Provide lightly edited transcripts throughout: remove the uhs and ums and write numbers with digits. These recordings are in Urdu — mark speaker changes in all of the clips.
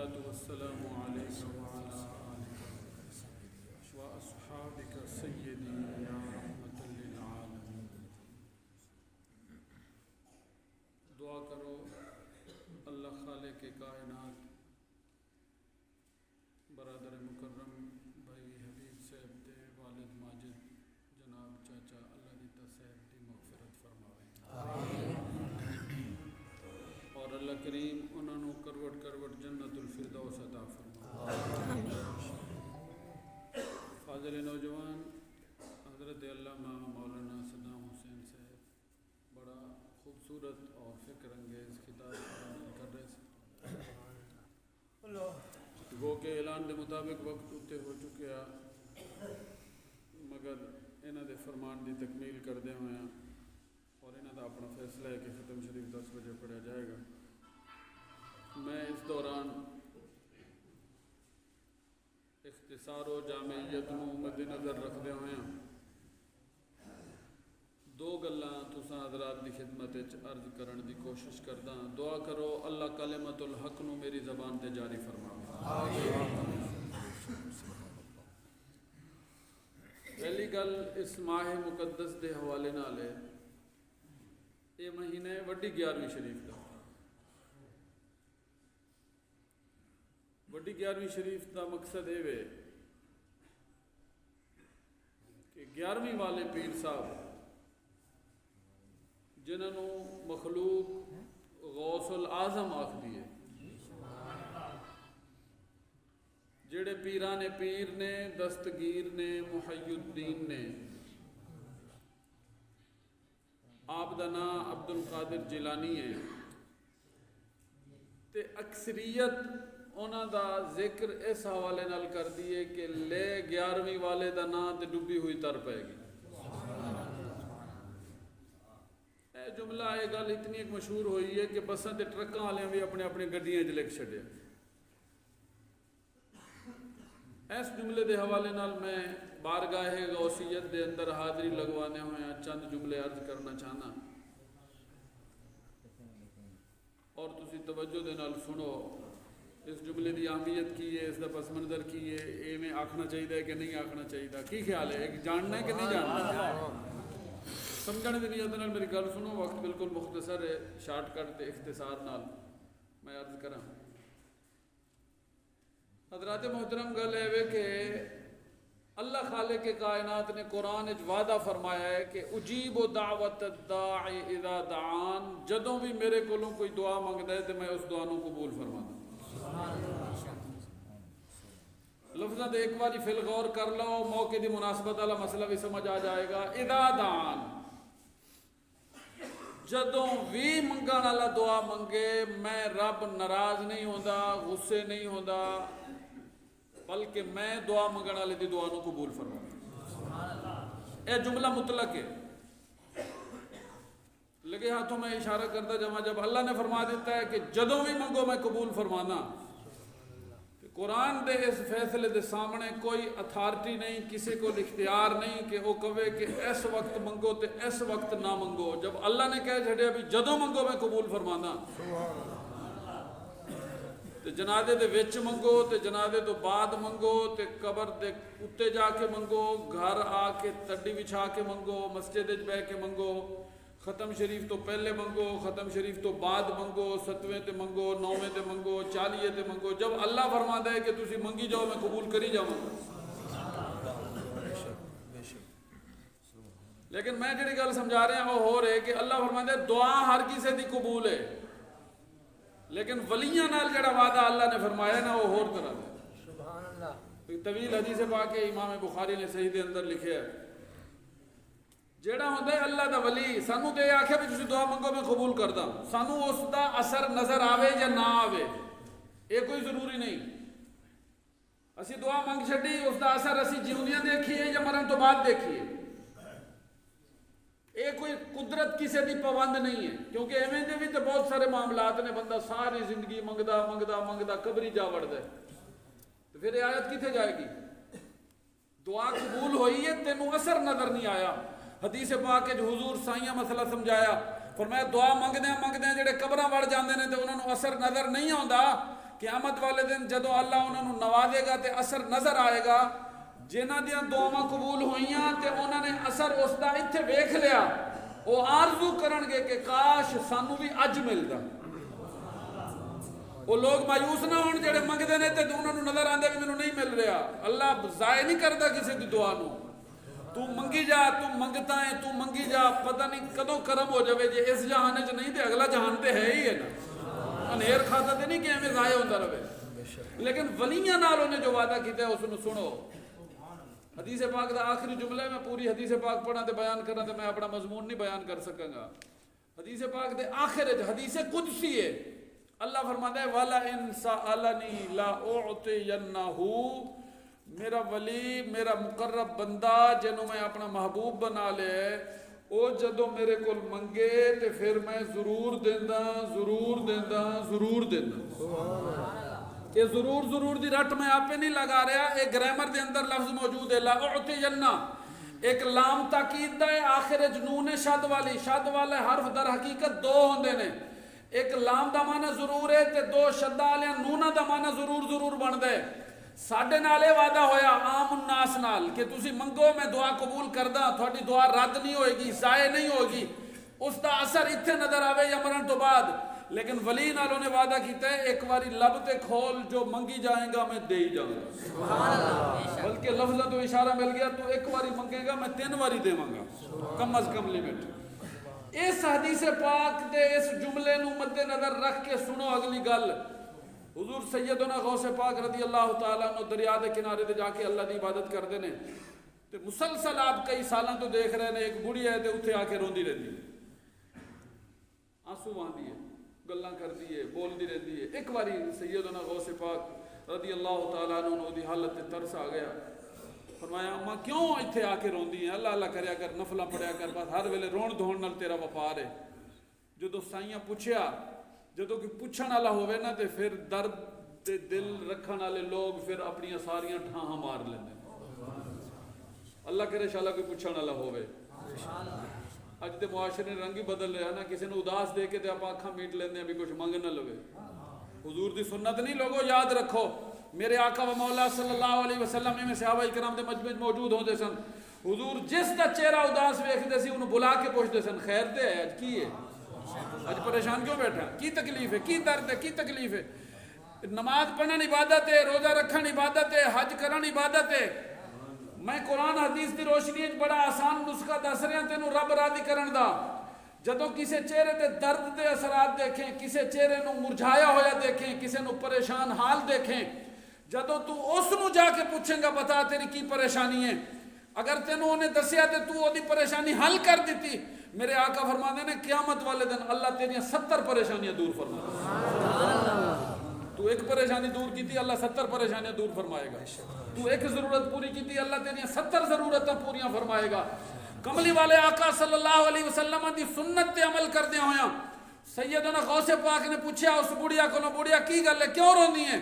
Speaker 1: والصلاة والسلام عليك وعلى آلك وأصحابك سيدي يا رحمة للعالمين. دعا کرو اللہ خالق کائنات برادر مکرم بھائی حبیب صاحب دے والد ماجد جناب چاچا اللہ دی صاحب دی مغفرت فرماوے اور اللہ کریم انہوں نے کروٹ کروٹ جنت الفردوس عطا فرماوے. فاضل نوجوان حضرت علامہ مولانا صدام حسین صاحب بڑا خوبصورت اور فکر انگیز خطاب کر رہے تھے. وہ کہ اعلان دے مطابق وقت اتنے ہو چکے مگر انہوں دے فرمان دی تکمیل کردے ہوئے ہیں اور انہوں دا اپنا فیصلہ ہے کہ ختم شریف 10 بجے پڑھا جائے گا. میں اس دوران اختصار و جامعیت نو مد نظر رکھدے ہوئے ہیں دو گلاں تساں حضرات دی خدمت وچ عرض کرن دی کوشش کردا. دعا کرو اللہ کلمۃ الحق نو میری زبان تے جاری فرماوے. پہلی گل اس ماہ مقدس دے حوالے نال ہے. یہ مہینے وڈی 11ویں شریف دا وڈی 11ویں شریف دا مقصد یہ ہے کہ 11ویں والے پیر صاحب جنہوں مخلوق غوث العظم آکھدی ہے جڑے پیران پیر نے دستگیر نے محی الدین نے آپ دا نام عبد القادر جیلانی ہے تے اکثریت انہاں دا ذکر اس حوالے نال کر دیے کہ لے 11ویں والے دا نام تے ڈبی ہوئی تر پائے گی. اے جملہ یہ گل اتنی ایک مشہور ہوئی ہے کہ بساں تے ٹرکاں والے بھی اپنے اپنے گڈیاں وچ لکھ چھڈے. اس جملے دے حوالے نال میں بارگاہ غوثیت دے اندر حاضری لگوانے ہوئے چند جملے عرض کرنا چاہنا اور تسی توجہ دے نال سنو. اس جملے دی اہمیت کی ہے, اس دا پس منظر کی ہے, ایویں آکھنا چاہیے کہ نہیں آکھنا چاہیے, کی خیال ہے کہ جاننا ہے کہ نہیں جاننا؟ سمجھنے دی نیت نال میری گل سنو. وقت بالکل مختصر ہے, شارٹ کٹ تے اختصار نال میں عرض کراں. حضرات محترم گل ہے کہ اللہ خالق کائنات نے قرآن وچ وعدہ فرمایا ہے کہ اجیب دعوت الداعی اذا دعان, جدوں بھی میرے کولوں کوئی دعا منگدا ہے تے میں اس دعا نوں قبول فرمانا. لفظاں تے ایک باری فی الغور کر لو, موقع دی مناسبت والا مسئلہ بھی سمجھ آ جائے گا. اذا دعان, جدوں بھی منگن والا دعا منگے میں رب ناراض نہیں ہوندا, غصے نہیں ہوندا, بلکہ میں دعا منگن والے دی دعا نو قبول فرماؤں. اے جملہ مطلق ہے. لگے ہاتھوں میں اشارہ کرتا جمع جب اللہ نے فرما دیتا ہے کہ جدوں بھی منگو میں قبول فرمانا, قرآن دے اس فیصلے دے سامنے کوئی اتھارٹی نہیں, کسی کو اختیار نہیں کہ وہ کہے کہ اس وقت منگو تے اس وقت نہ منگو. جب اللہ نے کہہ چھڑیا بھی جدوں منگو میں قبول فرمانا, تے جنازے دے وچ منگو تے جنازے تو بعد منگو تے قبر دے اتے جا کے منگو, گھر آ کے تڈی بچھا کے منگو, مسجد وچ بیٹھ کے منگو, ختم شریف تو پہلے منگو, ختم شریف تو بعد منگو, 7ویں تے منگو, 9ویں تے منگو, 40 تے منگو. جب اللہ فرماتا ہے کہ تسی منگی جاؤ میں قبول کری جاؤں. لیکن میں جڑی گل سمجھا رہا ہوں وہ ہو رہے کہ اللہ فرماتا ہے دعا ہر کسی دی قبول ہے, لیکن ولیاں نال جڑا وعدہ اللہ نے فرمایا نا وہ ہور طرح ہے. سبحان اللہ. طویل حدیث پاک امام بخاری نے صحیح دے اندر لکھیا ہے جیڑا ہوندا ہے اللہ دا ولی سانو تے آکھے بھی تسی دعا منگو میں قبول کردا, سانو اس دا اثر نظر آوے یا نہ آوے یہ کوئی ضروری نہیں. اسی دعا منگ چھڈی, اس دا اثر اسی جیوندیاں دیکھیے یا مرن تو بعد دیکھیے, یہ کوئی قدرت کسی دی پابند نہیں ہے. کیونکہ ایویں دے بھی تو بہت سارے معاملات نے, بندہ ساری زندگی منگدا منگدا منگدا قبری جا وڑدا ہے, تو پھر یہ آیت کتنے جائے گی؟ دعا قبول ہوئی ہے تینوں اثر نظر نہیں آیا. حدیث پاک کے حضور سائیاں مسئلہ سمجھایا, فرمایا دعا منگدے منگدے جڑے قبراں وڑ جاندے نے تے انہاں نوں اثر نظر نہیں آوندا, قیامت والے دن جدو اللہ انہوں نے نوازے گا تے اثر نظر آئے گا جنہ دیاں دعاواں قبول ہوئیاں تے انہوں نے اثر اس دا اتھے ویکھ لیا وہ آرزو کرن گے کہ کاش سانو بھی اج ملدا وہ لوگ مایوس نہ ہون جڑے منگدے نے تے انہوں نے نظر آندے بھی مینوں نہیں مل رہا اللہ ضائع نہیں کردا کسی دی دعا نو تو منگی جا تو منگتا ہے تو منگی جا پتہ نہیں کدوں کرم ہو جاوے جے اس جہان وچ نہیں تے اگلا جہان تے ہے ہی ہے نا انہیر کھاتا تے نہیں کہ ایویں ضائع ہوندا رہے لیکن ولیاں نال انہیں جو وعدہ کیتا ہے اس نو سنو حدیث پاک دا آخری جملہ میں پوری حدیث پاک پڑھا تے بیان کرنا تے میں اپنا مضمون نہیں بیان کر سکاں گا حدیث پاک دے آخر حدیث قدسی ہے اللہ فرماتا ہے والا ان سألنی لا اعطینہ میرا ولی میرا مقرب بندہ جنوں میں اپنا محبوب بنا لے او جدو میرے کول منگے تے پھر میں ضرور دیندا ضرور دیندا ضرور دیندا یہ ضرور دی رٹ میں آپ پہ نہیں لگا رہا ایک گرامر دے اندر لفظ موجود ہے لا اعطینہ ایک لام تاکید دا ہے آخر جنون شد والے حرف در حقیقت دو ہوندے نے ایک لام دا معنی ضرور ہے تے دو شدہ والیاں نونہ دا معنی ضرور بن دے ساڈے نالے وعدہ ہویا عام الناس نال کہ تسی منگو میں دعا قبول کردا تھوڑی دعا رد نہیں ہوئے گی ضائع نہیں ہوگی اس دا اثر اتھے نظر آوے یا مرن تو بعد لیکن ولی نالوں نے وعدہ کیتا ہے ایک واری لب تے کھول جو منگی جائیں گا میں دے ہی جاؤں گا بلکہ لفظہ تو اشارہ مل گیا تو ایک واری منگے گا میں 3 واری دے مانگا کم از کم لیمٹ اس حدیث پاک دے اس جملے نو مد نظر رکھ کے سنو اگلی گل حضور سیدنا غوث پاک رضی اللہ تعالیٰ عنہ دریا دے کنارے دے جا کے اللہ دی عبادت کر دینے تے مسلسل آپ کئی سالاں تو دیکھ رہے ہیں ایک بڑی ہے تے اتھے آ کے روندی رہتی ہے آنسو باندھی ہے گلاں کرتی ہے بول دی رہتی ہے ایک باری سیدنا غوث پاک رضی اللہ تعالیٰ عنہ دی حالت تے ترس آ گیا فرمایا اماں کیوں اتھے آ کے روندی ہیں اللہ اللہ کریا کر نفلہ پڑھیا کر بس ہر ویلے رون دھون نال تیرا وفار ہے جدو سائیاں پوچھیا جدو کہ پوچھن والا ہوئے نا تے پھر درد تے دل رکھن والے لوگ پھر اپنی ساریاں ٹھاہاں مار لیندے اللہ کرے انشاءاللہ کوئی پوچھن والا ہوئے اج تے معاشرے رنگ ہی بدل رہا نا کسی نے اداس دے کے تے آپ آنکھاں میٹ لیندے ابھی کچھ منگ نہ لوے حضور دی سنت نہیں لوگو یاد رکھو میرے آقا و مولا صلی اللہ علیہ وسلم میں صحابہ کرام دے مجمع موجود ہوندے سن حضور جس دا چہرہ اداس ویکھدے سی انہوں بلا کے پوچھدے سن خیر تے ہے اج کی ہے اج پریشان کیوں بیٹھا کی تکلیف ہے کی درد ہے کی تکلیف ہے نماز پڑھنا عبادت ہے روزہ رکھنا عبادت ہے حج کرنا عبادت ہے میں قرآن حدیث دی روشنی بڑا آسان نسخہ دس رہا تینوں رب راضی کرن دا جدو کسی چہرے تے درد دے اثرات دیکھیں کسی چہرے نو مرجھایا ہویا دیکھیں کسی نو پریشان حال دیکھیں جدو تو اس نو جا کے پوچھیں گا بتا تیری کی پریشانی ہے اگر تینوں انہیں دسیا تے تو وہ دی پریشانی حل کر دیتی میرے آقا فرما دے نے قیامت والے دن اللہ تیریاں 70 پریشانیاں دور فرما دے تو ایک پریشانی دور کی تھی اللہ 70 پریشانیاں دور فرمائے گا تو ایک ضرورت پوری کی تھی اللہ تیریاں 70 ضرورتیں پوریاں فرمائے گا کملی والے آقا صلی اللہ علیہ وسلم دی سنت تے عمل کر دیا ہویا سیدنا غوث پاک نے پوچھا اس بڑیا کو بڑیا کی گل ہے کیوں روندی ہیں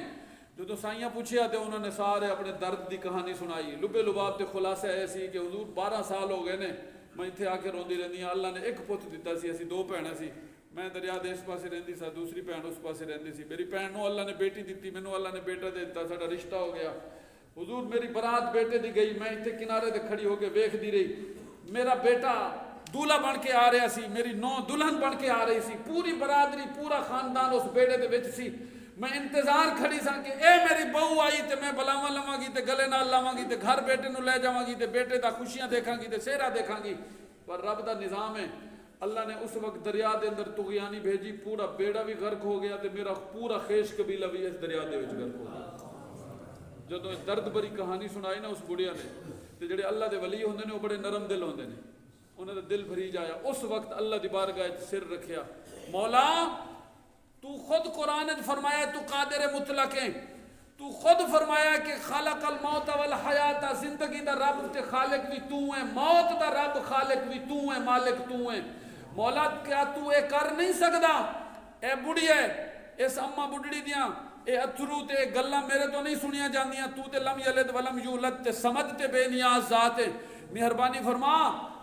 Speaker 1: جو سائیاں پوچھیا تے انہوں نے سارے اپنے درد دی کہانی سنائی لبے لباب تے خلاصہ ایسی کہ حضور 12 سال ہو گئے نے میں اتھے آ کے روندی رہندی ہاں اللہ نے ایک پت دیتا سی اسی 2 بھیناں سی میں دریا دے اس پاسے رہندی سا دوسری بہن اس پاسے رہندی سی میری بہن نو اللہ نے بیٹی دیتی مینوں اللہ نے بیٹا دے دیتا ساڈا رشتہ ہو گیا حضور میری برات بیٹے دی گئی میں اتھے کنارے تے کھڑی ہو کے ویکھ دی رہی میرا بیٹا دولہا بن کے آ رہا سی میری نو دلہن بن کے آ رہی سی پوری برادری پورا خاندان اس بیٹے دے وچ سی میں انتظار کھڑی سا کہ اے میری بہو آئی تے میں بلاواں لواں گی تے گلے نال لاواں گی تے گھر بیٹے نو لے جاواں گی تے بیٹے دا خوشیاں دیکھاں گی تے سہرا دیکھاں گی پر رب دا نظام ہے اللہ نے اس وقت دریا دے اندر طغیانی بھیجی پورا بیڑا بھی غرق ہو گیا تے میرا پورا خیش قبیلہ بھی اس دریا دے وچ غرق ہو گیا جدوں درد بری کہانی سنائی نا اس بڑیا نے تے جڑے اللہ دے ولی ہوندے نے وہ بڑے نرم دل ہوندے نے انہاں دا دل بھری جایا اس وقت اللہ دی بارگاہ وچ سر رکھیا مولا تو خود قرآن فرمایا تو قادر مطلق ہے تو خود فرمایا کہ خالق الموت والحیات زندگی دا رب تے خالق بھی تو ہے موت دا رب خالق بھی تو ہے مالک تو ہے مولا کیا تو اے کر نہیں سکدا اے بڑی ہے اس اما بڑھڑی دیاں اے اتھرو تے گلاں میرے تو نہیں سنیاں جاندیاں تو تے لم یلد ولم یولد تے سمد تے بے نیاز ذات ہے مہربانی فرما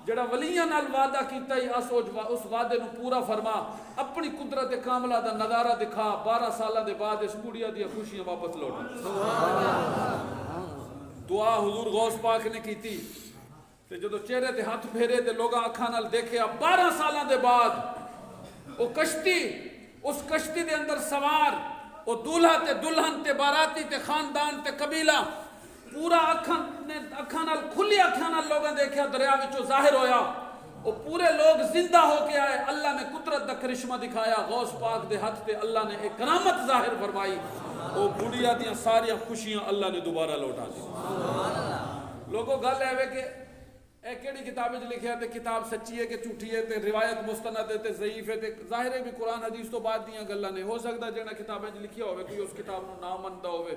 Speaker 1: جڑا ولیاں نال وعدہ کیتا ہی اس وعدے نو پورا فرما، اپنی قدرت کاملہ دا نظارہ دکھا، 12 سالہ دے بعد اس بڑھیا دیا خوشیاں واپس لوٹا۔ دعا حضور غوث پاک نے کیتی تے جدو چہرے تے ہاتھ پھیرے تے لوگاں اکھاں نال دیکھیا 12 سالاں دے بعد وہ کشتی، اس کشتی دے اندر سوار وہ دولہا تے دلہن تے باراتی تے خاندان تے قبیلہ پورا اکھاں نال کھلی اکھاں نال لوگاں دیکھیا دریا وچوں ظاہر ہویا، وہ پورے لوگ زندہ ہو کے آئے، اللہ نے قدرت دا کرشمہ دکھایا، غوث پاک دے ہاتھ تے اللہ نے ایک کرامت ظاہر فرمائی، وہ بڑھیا دیاں ساریاں خوشیاں اللہ نے دوبارہ لوٹا دی۔ لوگوں گل ہے کہ اے کیڑی کتاب وچ لکھیا تے کتاب سچی ہے کہ جھوٹی ہے تے روایت مستند ہے تے ضعیف ہے تے ظاہر ہے بھی قرآن حدیث تو بعد دیاں گلاں نے، ہو سکدا جڑا کتاب وچ لکھیا ہوے کوئی اس کتاب نو نہ مندا ہوے،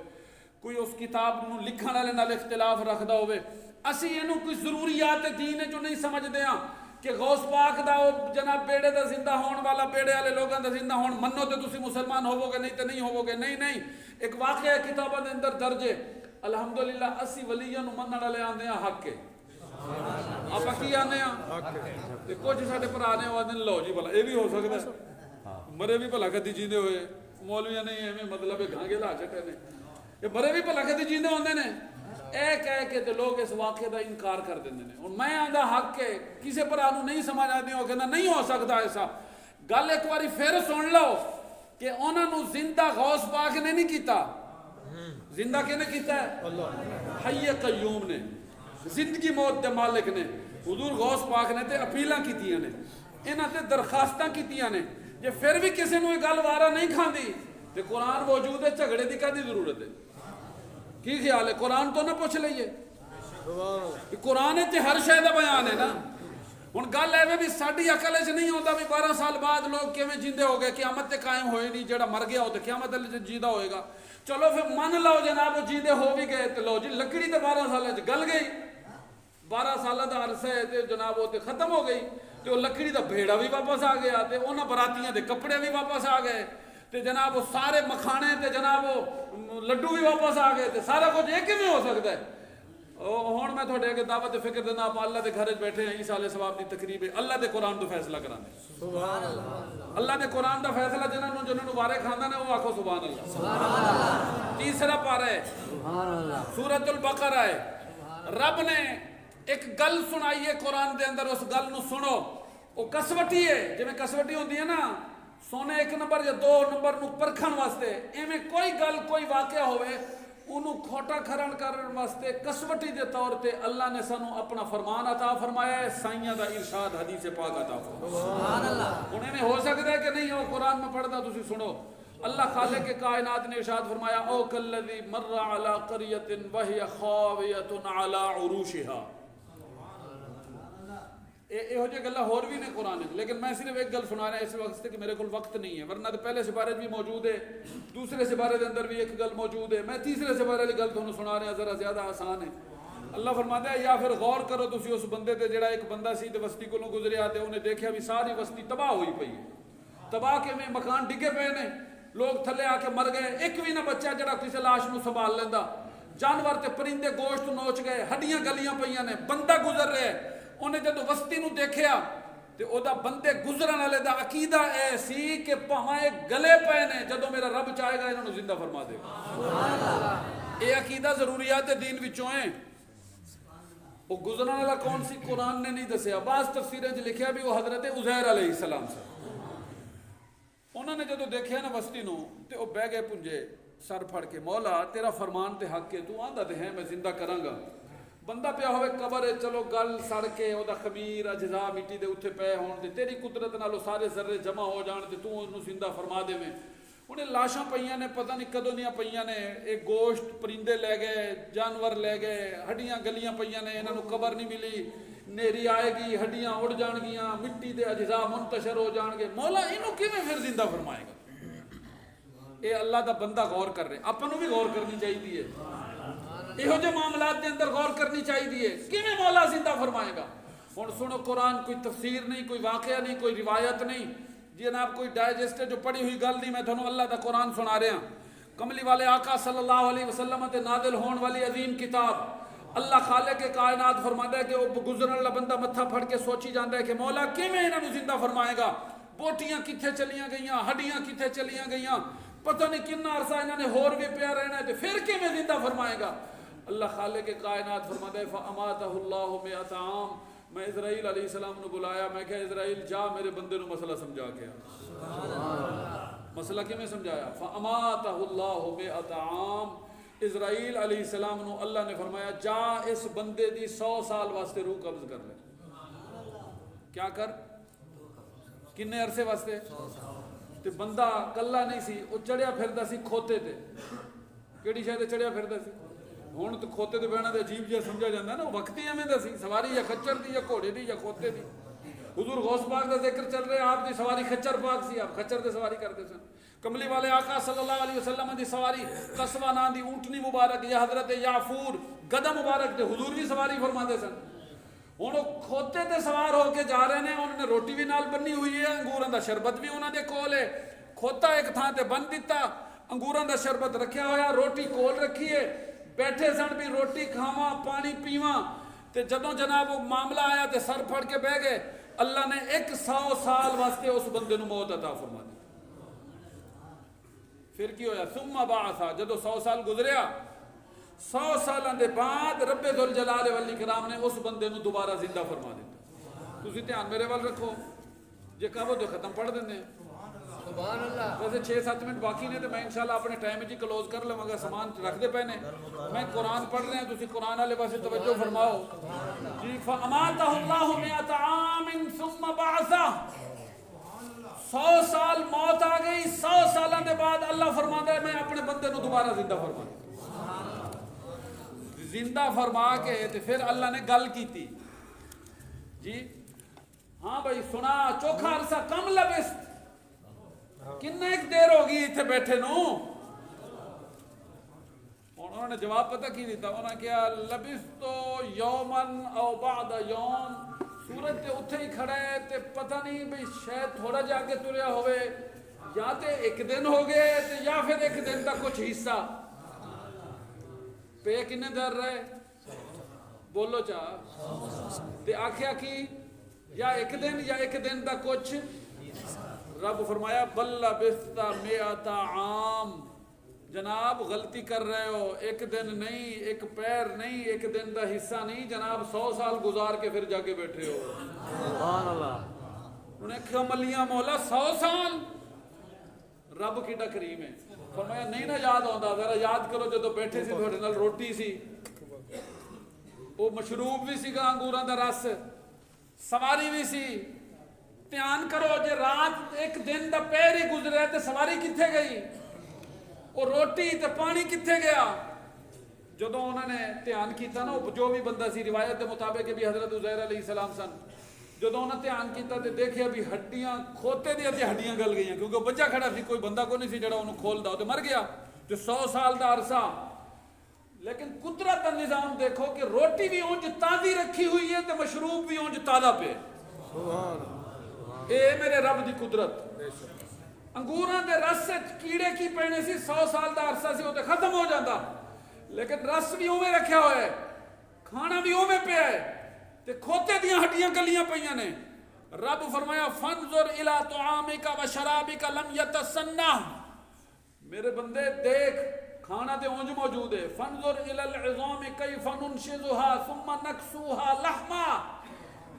Speaker 1: کوئی اس کتاب نو لکھن والے نال اختلاف رکھدا ہوے، اسی اینو کوئی ضروریات دین جو نہیں سمجھدے ہاں کہ غوث پاک دا جناب بیڑے دا زندہ ہون والا، بیڑے والے لوگاں دا زندہ ہون منو تے تسی مسلمان ہوو گے، نہیں تے نہیں ہوو گے، نہیں، ایک واقعہ ہے کتاباں دے اندر درج ہے۔ الحمدللہ اسی ولیاں نو منن والے آندے ہاں حق ہے، آپ کی آنے ہاں تے کچھ ساڈے بھرا نے وہ آندے لو جی بھلا یہ بھی ہو سکدا ہے، مرے بھی بھلا کدی جیندے ہوئے، مولویاں نے ایویں مطلب گھانگے لا چھٹے نے، یہ مرے بھی بھلا کدی جیندے ہوندے نے، اے کہہ کے تے لوگ اس واقعے دا انکار کر دیندے نے۔ ہن میں آندا حق ہے، کسے بھرا نو نہیں سمجھ آندی ہو کہنا نہیں ہو سکدا ایسا، گل ایک واری پھر سن لو کہ انہاں نو زندہ غوث پاک نے نہیں کیتا، زندہ کنے کیتا ہے؟ حی قیوم نے، زندگی موت دے مالک نے، حضور غوث پاک نے تے اپیلاں کیتیاں نے، انہاں تے درخواستاں کیتیاں نے، جے پھر بھی کسی نو یہ گل وارا نہیں کھاندی تے قرآن موجود ہے، جھگڑے دی کدی ضرورت ہے؟ کی خیال ہے؟ قرآن تو نہ پوچھ لئیے، قرآن تے ہر شے دا بیان ہے نا۔ ہن گل ہے بھی ساڈی عقل وچ نہیں ہوندا بھی 12 سال بعد لوگ کیویں جیندے ہو گئے، قیامت تے قائم ہوئے نہیں، جڑا مر گیا ہو تے قیامت تے جیندا ہوئے گا، چلو پھر من لو جناب وہ جیندے ہو بھی گئے تے لو جی لکڑی تے 12 سال وچ گل گئی، 12 سالہ دا عرصہ ہے تے جناب وہ تے ختم ہو گئی، تے وہ لکڑی دا بھیڑا بھی واپس آ گیا تے انہاں براتیاں دے کپڑے بھی واپس آ گئے تے جناب وہ سارے مکھانے تے جناب وہ لڈو بھی واپس آ گئے تے سارا کچھ ایک کیویں ہو سکتا ہے؟ ہن میں تھوڑے اگے دعوت فکر دینا، آپ اللہ دے گھر وچ بیٹھے ہیں، عیسیٰ علیہ السلام دی تقریب ہے، اللہ دے قرآن تو فیصلہ کرانے، سبحان اللہ، اللہ دے قرآن دا فیصلہ جنہاں نو وارے کھاندا نے وہ آکھو سبحان اللہ، سبحان اللہ۔ تیسرا پارہ ہے سبحان اللہ سورۃ البقرہ ہے، رب نے ایک گل سنائی ہے قرآن دے اندر، اس گل نو سنو، وہ کسوٹی ہے، جویں کسوٹی ہوندی ہے نا سونے 1 نمبر یا 2 نمبر نو پرکھن واسطے، ایویں کوئی گل کوئی واقعہ ہوئے انہوں کھوٹا کھرن کرن واسطے کسوٹی دے طور تے اللہ نے سانو اپنا فرمان عطا فرمایا ہے، سائیاں دا ارشاد حدیث پاک عطا فرمایا، سبحان اللہ۔ انہیں میں ہو سکتا ہے کہ نہیں ہو، قرآن میں پڑھتا تسی سنو، اللہ خالق کائنات نے ارشاد فرمایا او کالذی مر علی قریۃ وہی خاویۃ علی عروشہا، یہ ہو جائے گلہ اور بھی نے قرآن ہے، لیکن میں صرف ایک گل سنا رہا ہے اس وقت کہ میرے کول وقت نہیں ہے، ورنہ تو پہلے سپارے بھی موجود ہے، دوسرے سپارے دے اندر بھی ایک گل موجود ہے، میں تیسرے سپارے والی گل تھانوں سنا رہا، ذرا زیادہ آسان ہے۔ اللہ فرماتا ہے یا پھر غور کرو تسی اس بندے تے جڑا ایک بندہ سی تے وسطی کولوں گزریا تے انہیں دیکھیا بھی ساری وسطی تباہ ہوئی پئی ہے، تباہ کے میں مکان ڈگے پے نے، لوگ تھلے آ کے مر گئے، ایک بھی نہ بچہ جڑا کسی لاش نو سنبھال لیندا، جانور تے پرندے گوشت نوچ گئے، ہڈیاں گلیاں پئیاں نے، بندہ گزر رہا ہے، انہیں جدو وسطی نو دیکھیا تے او دا بندے گزرن والے دا عقیدہ اے سی کہ پاویں گلے پے نے، جدو میرا رب چاہے گا انہاں نو زندہ فرما دے گا، سبحان اللہ۔ اے عقیدہ ضروریات دین وچوں ہیں، وہ گزرن والا کون سی قرآن نے نہیں دسیا، بعض تفسیریں وچ لکھیا بھی وہ حضرت عزیر علیہ السلام سے، انہوں نے جدو دیکھیا نا وسطی نو تے او بہ گئے پنجے سر پھڑ کے، مولا تیرا فرمان تے حق ہے، تو آندا تے ہے میں زندہ کراں گا، بندہ پیا ہوئے قبر ہے، چلو گل سڑ کے او دا خمیر اجزاء مٹی دے اتھے پے ہون تے تیری قدرت نالو سارے ذرے جمع ہو جان تے تو انہوں زندہ فرما دے میں، انہیں لاشاں پئیاں نے، پتہ نہیں کدوں نہیں پئیاں نے، ایک گوشت پرندے لے گئے، جانور لے گئے، ہڈیاں گلیاں پئیاں نے، انہوں نے قبر نہیں ملی، نیری آئے گی، ہڈیاں اڑ جان گیاں، مٹی دے اجزاء منتشر ہو جان گے، مولا انہوں کیویں پھر زندہ فرمائے گا؟ اے اللہ دا بندہ غور کر رہے، اپنوں بھی غور کرنی چاہیے، یہ جو معاملات کے اندر غور کرنی چاہیے، کیویں مولا زندہ فرمائے گا؟ ہن سنو قرآن کوئی تفسیر نہیں، کوئی واقعہ نہیں، کوئی روایت نہیں، جناب کوئی ڈائجسٹ ہے جو پڑھی ہوئی گل نہیں، میں تھانوں اللہ دا قرآن سنا رہا ہوں، کملی والے آقا صلی اللہ علیہ وسلم تے نازل ہون والی عظیم کتاب، اللہ خالق کائنات فرماتا ہے کہ وہ گزرن والا بندہ متھا پھڑ کے سوچی جاتا ہے کہ مولا کیویں انہاں نوں زندہ فرمائے گا، بوٹیاں کتھے چلیاں گئیاں، ہڈیاں کتھے چلیاں گئیاں، پتہ نہیں کتنا عرصہ انہاں نے ہور بھی پیا رہنا ہے تے پھر کیویں زندہ فرمائے گا۔ اللہ خالق کائنات فرماتا ہے فَأَمَاتَهُ اللَّهُ مِئَةَ عَامٍ، میں اسرائیل علیہ السلام نے بلایا، میں کہا اسرائیل جا میرے بندے نو مسئلہ سمجھا کے آ۔ مسئلہ کیویں سمجھایا؟ فَأَمَاتَهُ اللَّهُ مِئَةَ عَامٍ، اسرائیل علیہ السلام نو اللہ نے فرمایا جا اس بندے دی 100 سال واسطے روح قبض کر لے۔ کیا کر؟ کنے عرصے واسطے؟ تے بندہ کلا نہیں سی، وہ چڑھیا پھردا سی کھوتے تے، کیڑی شے تے چڑھیا پھردا سی؟ ہن تو کھوتے تے بہنا تے عجیب جہا سمجھا جاندا ہے نا، وقت ہی ایویں دا سی، سواری یا کھچر دی یا گھوڑے دی یا کھوتے دی۔ حضور غوث پاک دا ذکر چل رہا، آپ دی سواری کھچر پاک سی، آپ کھچر تے سواری کرتے سن۔ کملی والے آقا صلی اللہ علیہ وسلم دی سواری قصوہ نام دی اونٹنی مبارک یا حضرت یافور گدھا مبارک تے حضور بھی سواری فرماتے سن۔ ہن وہ کھوتے تے سوار ہو کے جا رہے ہیں، انہوں نے روٹی بھی نال بنی ہوئی ہے، انگوراں دا شربت بھی انہاں دے کول ہے، کھوتا ایک تھاں تے بن دیتا، انگوراں دا شربت رکھیا ہویا، روٹی کول رکھی ہے، بیٹھے سن بھی روٹی کھاواں پانی پیواں، تے جدوں جناب وہ معاملہ آیا تے سر پھڑ کے بہ گئے، اللہ نے 100 سال واسطے اس بندے نو موت عطا فرما دی۔ پھر کی ہویا؟ ثم بعثا، جدو 100 سال گزریا، 100 سالاں دے بعد رب ذوالجلال والاکرام نے اس بندے نو دوبارہ زندہ فرما دیتا۔ تسی دھیان میرے وال رکھو، جے کہو تو ختم پڑھ دیندے ہیں۔ سبحان اللہ۔ ویسے 6-7 منٹ باقی نے تو میں انشاءاللہ اپنے ٹائم جی کلوز کر لوں گا، سامان رکھ دے پہنے، میں قرآن پڑھ رہے ہیں، تسی قرآن والے پاسے توجہ فرماؤ جی۔ فَأَمَاتَهُ اللَّهُ مِئَةَ عَامٍ ثُمَّ بَعَثَهُ، 100 سال موت آ گئی، 100 سالوں کے بعد اللہ فرماتا ہے میں اپنے بندے نو دوبارہ زندہ فرما زندہ فرما کے تے پھر اللہ نے گل کی تھی جی، ہاں بھائی سنا چوکھا عرصہ کم لبست، کتنا ایک دیر ہوگی اتنے بیٹھے نو؟ انہوں نے جواب پتہ کی دیتا، انہوں نے کہا لبستو یومن او بعد یوم، سورج تے اتھے ہی کھڑا ہے تے پتہ نہیں بھئی شاید تھوڑا جا کے تریا ہوئے، یا تے ایک دن ہو گئے تے یا پھر ایک دن دا کچھ حصہ پہ کنے در رہے بولو چاہ تے آکھیا کی یا ایک دن دا کچھ، رب فرمایا بل لبثت مئۃ عام، جناب غلطی کر رہے ہو، ایک دن نہیں، ایک پیر نہیں، ایک دن دا حصہ نہیں، جناب 100 سال گزار کے پھر جا کے بیٹھے ہو۔ سبحان اللہ۔ انہوں نے کہا ملیاں مولا 100 سال، رب کی کریم ہے، فرمایا نہیں نہ یاد ہوتا، ذرا یاد کرو جدو بیٹھے سی تھوڑے نال روٹی سی، وہ مشروب بھی سی گا انگوراں دا رس، سواری بھی سی، دھیان کرو جے رات ایک دن دا پیر ہی گزرے تے سواری کتھے گئی، وہ روٹی تے پانی کتھے گیا؟ جدو انہوں نے دھیان کیتا نا، جو بھی بندہ سی روایت کے مطابق بھی حضرت عزیر علیہ السلام سن، جدو انہوں نے دھیان کیتا تے دیکھیا بھی ہڈیاں کھوتے دیا تے ہڈیاں گل گئی ہیں، کیونکہ وہ بچہ کھڑا سی، کوئی بندہ کو نہیں سی جڑا انہوں کھول دا، تے مر گیا جو 100 سال دا عرصہ۔ لیکن قدرت کا نظام دیکھو کہ روٹی بھی اونج تازی رکھی ہوئی ہے تے مشروب بھی اونج تازہ پہ، اے میرے رب دی قدرت۔ انگوراں دے رس سے کیڑے کی پینے سی، 100 سال دا عرصہ سی، وہ تے ختم ہو جاتا، لیکن رس بھی اوویں رکھیا ہوا ہے، کھانا بھی اوویں پیا ہے، تے کھوتے دیاں ہڈیاں گلیاں پیاں نے۔ رب فرمایا فانظر الی طعامک و شرابک لم یتسنہ، میرے بندے دیکھ کھانا تے اونج موجود ہے، فانظر الی العظام کیف ننشزها ثم نکسوها لحما،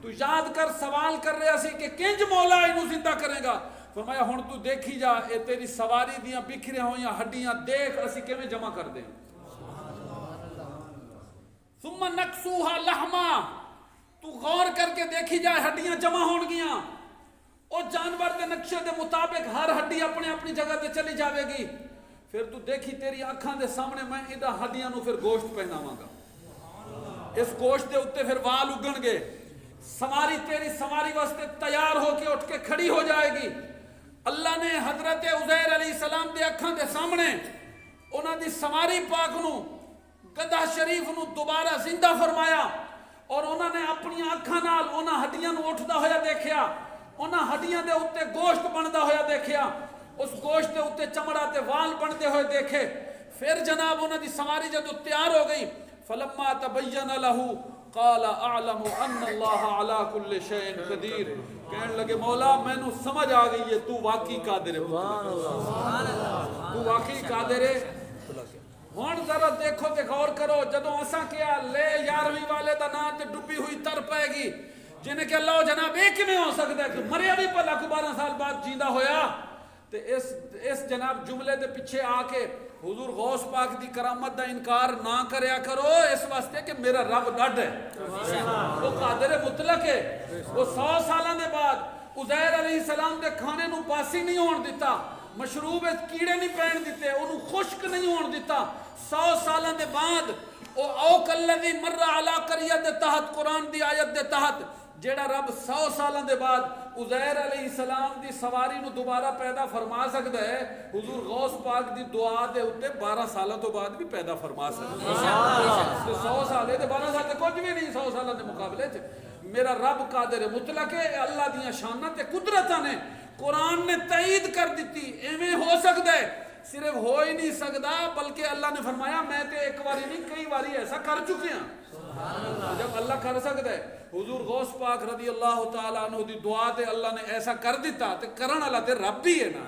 Speaker 1: تو یاد کر سوال کر رہا سی کہ کنج مولا اینو زندہ کرے گا، فرمایا ہن تو دیکھی جا اے تیری سواری دیاں بکھریاں ہویاں ہڈیاں دیکھ اسی کیویں جمع کر دیں، ثم نکسوها لحما، تو غور کر کے دیکھی جائے ہڈیاں جمع ہون گیاں، او جانور دے نقشے دے مطابق ہر ہڈی اپنے اپنی جگہ تے چلی جاوے گی، پھر تو دیکھی تیری آنکھاں دے سامنے میں ادھا ہڈیاں نو پھر گوشت پہناواں گا، اس گوشت دے اتے پھر وال اگن گے، سواری تیری سواری واسطے تیار ہو کے اٹھ کے کھڑی ہو جائے گی۔ اللہ نے حضرت عزیر علیہ السلام دے اکھاں دے سامنے انہاں دی سواری پاک نو گدھا شریف نو دوبارہ زندہ فرمایا، اور انہاں نے اپنی اکھاں نال انہاں ہڈیاں نو اٹھدا ہویا دیکھیا، انہاں ہڈیاں دے اتے گوشت بندا ہویا دیکھیا، اس گوشت دے اتے چمڑا تے وال بنتے ہوئے دیکھے، پھر جناب انہاں دی سواری جدو تیار ہو گئی، فلما تبین لہ قال اعلم ان اللہ علی کل شیء قدیر، کہنے لگے مولا مینوں سمجھ آ گئی ہے تو واقعی قادر ہے، تو واقعی قادر ہے۔ ہن ذرا دیکھو تے غور کرو، جدوں اساں کیا لے 11ویں والے دا نام تے ڈبی ہوئی تر پائے گی، جنہیں کہ اللہ جناب ایک کیویں ہو سکدا ہے کہ مریا بھی پلا کو 12 سال بعد جیندا ہویا، تے اس جناب جملے دے پیچھے آ کے حضور غوث پاک دی کرامت دا انکار نہ کریا کرو، اس واسطے کہ میرا رب ڈڈ ہے، وہ قادر مطلق ہے، وہ 100 سالاں دے بعد عزیر علیہ السلام دے کھانے نو باسی نہیں ہون دیتا، مشروب کیڑے نہیں پین دیتے، انہوں خشک نہیں ہون دیتا، 100 سالاں دے بعد او کلذی مر علی قریۃ دے تحت قرآن دی آیت دے تحت جیڑا رب 100 سالاں دے بعد عزیر علیہ السلام دی سواری نو دوبارہ پیدا فرما سکتا ہے، حضور غوث پاک دی دعا دے اتے 12 سالاں تو بعد بھی پیدا فرما سکتا ہے۔ 100 سال ہے 12 سال تے کچھ بھی نہیں 100 سالاں دے مقابلے چ، میرا رب قادر مطلق ہے، اللہ دیاں شاناں تے قدرتاں نے قرآن نے تائید کر دیتی، ایویں ہو سکتا ہے، صرف ہو ہی نہیں سکتا بلکہ اللہ نے فرمایا میں تے ایک باری نہیں کئی باری ایسا کر چکے ہیں۔ جب اللہ کر سکتا ہے، حضور غوث پاک رضی اللہ تعالیٰ عنہ دی دعا تے اللہ نے ایسا کر دیتا تے کرن اللہ تے رب بھی ہے نا،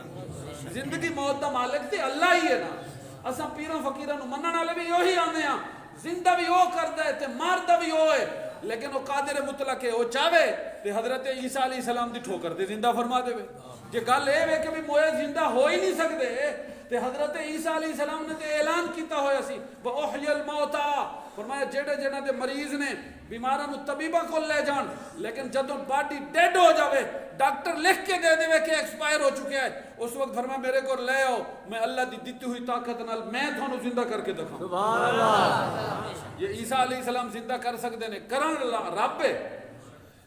Speaker 1: زندگی موت دا مالک تے اللہ ہی ہے نا۔ اساں پیراں فقیراں نو منن والے بھی یہی آندے ہاں، زندہ بھی وہ کردا ہے تے ماردا بھی وہ ہے، لیکن وہ قادر مطلق ہے، وہ چاہے تے حضرت عیسیٰ علیہ السلام دی ٹھوکر تے زندہ فرما دے۔ جے گل اے وے کہ بھی موئے زندہ ہو ہی نہیں سکدے تے حضرت عیسیٰ علیہ السلام نے تے اعلان کیتا ہویا سی وَأُحْيَ الْمَوْتَى، فرمایا جڑے جنہ دے مریض نے بیماراں نو طبیباں کول لے جان، لیکن جدوں باڈی ڈیڈ ہو جاوے ڈاکٹر لکھ کے دے دے کہ ایکسپائر ہو چکے ہے، اس وقت فرمایا میرے کو لے آؤ، میں اللہ دی دتی ہوئی طاقت نال میں تھانوں زندہ کر کے دکھاؤں۔ سبحان اللہ، یہ عیسیٰ علیہ السلام زندہ کر سکتے نے، کرن رب ہے۔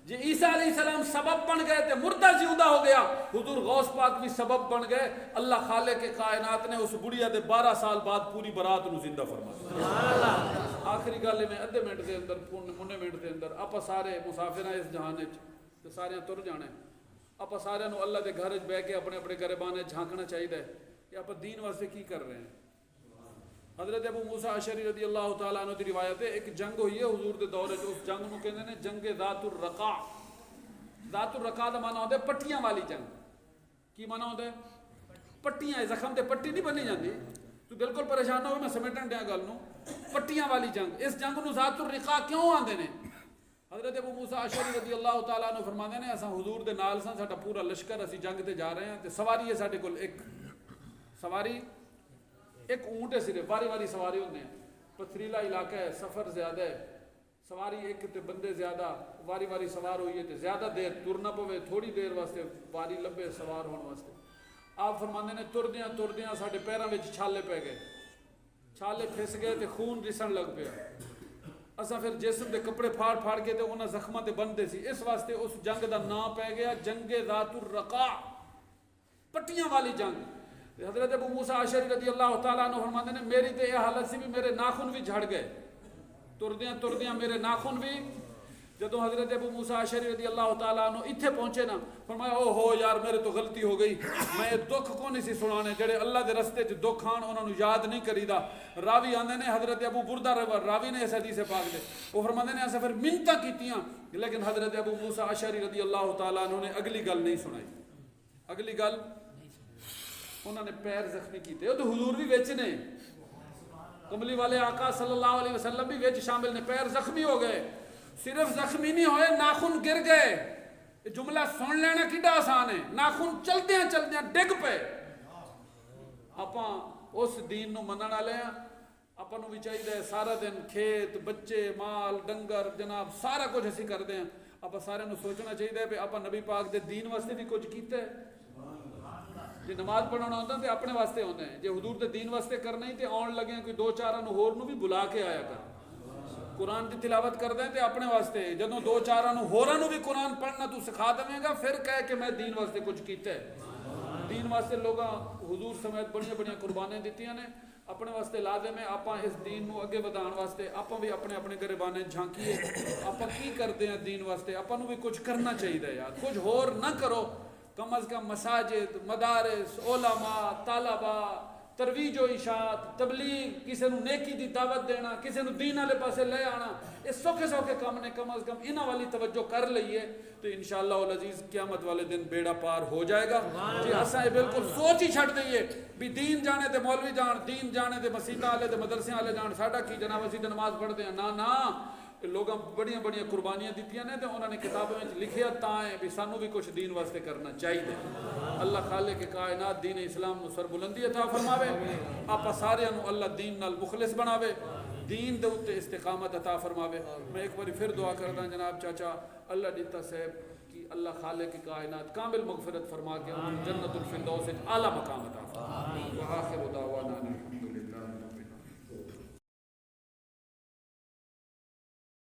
Speaker 1: جی عیسیٰ علیہ السلام سبب بن گئے تے مردہ زندہ ہو گیا، حضور غوث پاک بھی سبب بن گئے، اللہ خالق کائنات نے اس بڑھیا دے 12 سال بعد پوری برات نو زندہ فرما دیا۔ آخری گل میں ادھے منٹ دے اندر منے منٹ دے اندر آپ سارے مسافر ہیں اس جہان وچ تے سارے تر جانے، آپ سارے نو اللہ دے گھر وچ بیٹھ کے اپنے اپنے گریبانے جھانکنا چاہیے کہ آپ دین واسطے کی کر رہے ہیں۔ حضرت ابو موسیٰ اشعری رضی اللہ تعالیٰ عنہ دی روایت ہے، ایک جنگ ہوئی ہے حضور دے دور وچ، اس جنگ نو کہندے نے جنگ ذات الرقاع۔ ذات الرقاع دا معنی ہوندا ہے پٹیاں والی جنگ۔ کی معنی ہوندا ہے؟ پٹیاں، زخم تے پٹی نہیں بنی جاندی، تو بالکل پریشان نہ ہو، میں سمیٹن دیا گل نو، پٹیاں والی جنگ۔ اس جنگ نو ذات الرقاع کیوں آندے نے؟ حضرت ابو موسیٰ اشعری رضی اللہ تعالیٰ عنہ فرماندے نے اساں حضور دے نال ساں، ساڈا پورا لشکر، اسی جنگ تے جا رہے ہیں تے سواری ہے ساڈے کول ایک سواری، ایک اونٹ ہے صرف، باری باری سواری ہوندے ہیں، پتھریلا علاقہ ہے، سفر زیادہ ہے، سواری ایک تے بندے زیادہ، باری باری سوار ہوئی ہے تے زیادہ دیر ترنا پوے، تھوڑی دیر واسطے باری لمبے سوار ہونے واسطے۔ آپ فرماندے نے تردیاں تردیاں ساڈے پیراں وچ چھالے پے گئے، چھالے پھس گئے تے خون رسن لگ پیا، اساں پھر جسم دے کپڑے پھاڑ پھاڑ کے تے انہاں زخماں تے بندے سی، اس واسطے اس جنگ دا نام پے گیا جنگ ذات الرقاع، پٹیاں والی جنگ۔ حضرت ابو موسیٰ اشعری رضی اللہ تعالیٰ عنہ فرماندے نے میری تے یہ حالت سی بھی میرے ناخن بھی جھڑ گئے، تردیاں تردیاں میرے ناخن بھی۔ جدوں حضرت ابو موسیٰ اشعری رضی اللہ تعالیٰ عنہ اتھے پہنچے نا، فرمایا او ہو یار میرے تو غلطی ہو گئی، میں دکھ کو نہیں سی سنانے، جڑے اللہ دے رستے چ دکھ آن انہاں نو یاد نہیں کریدا۔ راوی آندے نے حضرت ابو بردہ راوی نے اس حدیث پاک دے، وہ فرماندے نے اساں پھر منتاں کیتیاں، لیکن حضرت ابو موسیٰ اشعری رضی اللہ تعالیٰ عنہ نے اگلی گل نہیں سنائی۔ اگلی گل انہوں نے پیر زخمی کیتے، وہ تو حضور بھی وچ نے، کملی والے آقا صلی اللہ علیہ وسلم بھی وچ شامل نے، پیر زخمی ہو گئے، صرف زخمی نہیں ہوئے ناخن گر گئے۔ یہ جملہ سن لینا کیڈا آسان ہے، ناخن چلدیاں چلدیاں ڈگ پے۔ آپاں اس دین نو منن والے ہیں، آپاں نو بھی چاہیے سارا دن کھیت بچے مال ڈنگر جناب سارا کچھ اسی کردے ہیں، آپاں سارے نو سوچنا چاہیے کہ آپاں نبی پاک دے دین واسطے بھی کچھ کیتا ہے۔ جی نماز پڑھنا ہوتا تے اپنے واسطے ہوندے ہیں، جی حضور دے دین واسطے کرنا ہی تے آن لگے کوئی دو چاراں نو ہور نو بھی بلا کے آیا کر، قرآن کی تلاوت کر دیں تے اپنے واسطے، جدوں دو چاراں نو ہوراں نو بھی قرآن پڑھنا تو سکھا دیں گا، پھر کہے کہ میں دین واسطے کچھ کیتا ہے۔ دین واسطے لوگاں حضور سمیت بڑیاں بڑیاں قربانیاں دتیاں نے، اپنے واسطے لازم ہے آپاں اس دین نو اگے ودھان واسطے آپاں بھی اپنے اپنے گریبانے جھانکیے، آپاں کی کردے ہیں دین واسطے، آپاں نو بھی کچھ کرنا چاہیے یار، کچھ ہور نہ کرو، کم از کم مساجد مدارس علماء طلباء ترویج و اشاعت تبلیغ کسی نو نیکی دی دعوت دینا کسی نو دین والے پاسے لے آنا یہ سوکھے سوکھے کام نے کم از کم انہاں والی توجہ کر لئیے تو انشاءاللہ العزیز قیامت والے دن بیڑا پار ہو جائے گا جی اساں بالکل سوچ ہی چھڑ دئیے بھی دین جانے تے مولوی جان دین جانے تے مسیتاں والے تے مدرسے والے جان ساڈا کی جناب اسی تے نماز پڑھتے ہیں نا لوگاں بڑیاں بڑیاں قربانیاں دیتیاں نے تے انہوں نے کتابوں میں لکھیا تاں ہے بھی سانو بھی کچھ دین واسطے کرنا چاہیے اللہ خالق کائنات دین اسلام نو سر بلندی عطا فرماوے آپا سارے نو اللہ دین نال مخلص بناوے دین دے اوتے استقامت عطا فرماوے میں ایک باری پھر دعا کردا جناب چاچا اللہ دیتا صاحب کہ اللہ خالق کائنات کامل مغفرت فرما کے جنت الفردوس اعلی مقام عطا فرمائے وآخر